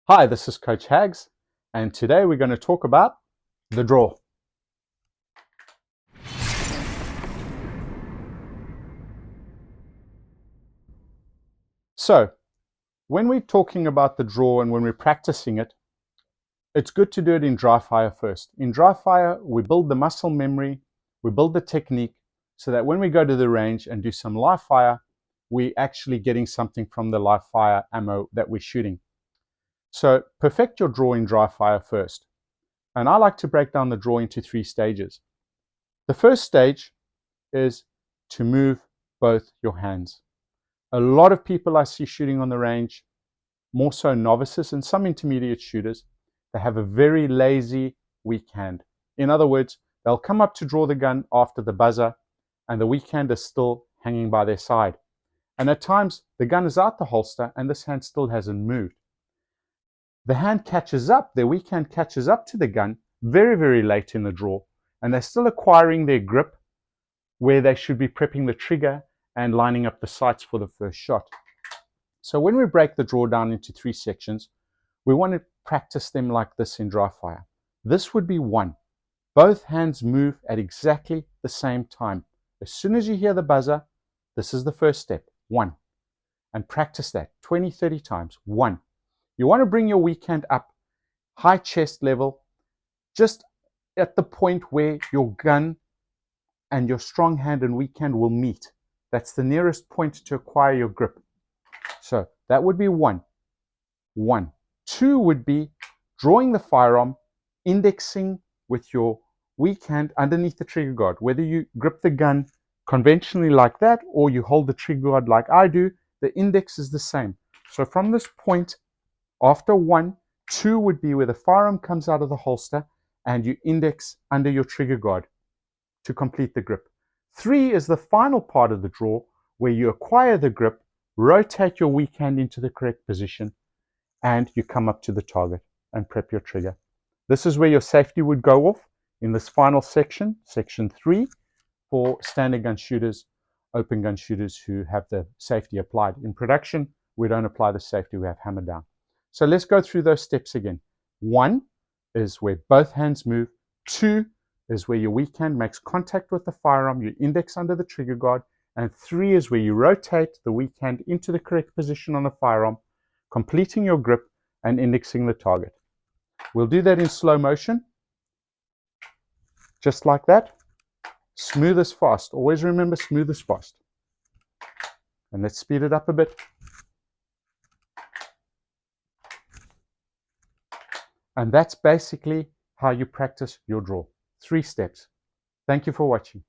Hi, this is Coach Hags, and today we're going to talk about the draw. So, when we're talking about the draw and when we're practicing it, it's good to do it in dry fire first. In dry fire, we build the muscle memory, we build the technique, so that when we go to the range and do some live fire, we're actually getting something from the live fire ammo that we're shooting. So, perfect your draw in dry fire first. And I like to break down the draw into 3 stages. The first stage is to move both your hands. A lot of people I see shooting on the range, more so novices and some intermediate shooters, they have a very lazy weak hand. In other words, they'll come up to draw the gun after the buzzer and the weak hand is still hanging by their side. And at times, the gun is out the holster and this hand still hasn't moved. The hand catches up, their weak hand catches up to the gun very, very late in the draw, and they're still acquiring their grip where they should be prepping the trigger and lining up the sights for the first shot. So when we break the draw down into 3 sections, we want to practice them like this in dry fire. This would be 1. Both hands move at exactly the same time. As soon as you hear the buzzer, this is the first step, 1. And practice that 20, 30 times, 1. You want to bring your weak hand up, high chest level, just at the point where your gun and your strong hand and weak hand will meet. That's the nearest point to acquire your grip. So that would be 1. 1. 2 would be drawing the firearm, indexing with your weak hand underneath the trigger guard. Whether you grip the gun conventionally like that or you hold the trigger guard like I do, the index is the same. So from this point, after 1, 2 would be where the firearm comes out of the holster and you index under your trigger guard to complete the grip. 3 is the final part of the draw where you acquire the grip, rotate your weak hand into the correct position, and you come up to the target and prep your trigger. This is where your safety would go off in this final section, section 3, for standard gun shooters, open gun shooters who have the safety applied. In production, we don't apply the safety, we have hammer down. So let's go through those steps again. 1 is where both hands move. 2 is where your weak hand makes contact with the firearm, you index under the trigger guard, and 3 is where you rotate the weak hand into the correct position on the firearm, completing your grip and indexing the target. We'll do that in slow motion, just like that. Smooth as fast. Always remember, smooth as fast. And let's speed it up a bit. And that's basically how you practice your draw. 3 steps. Thank you for watching.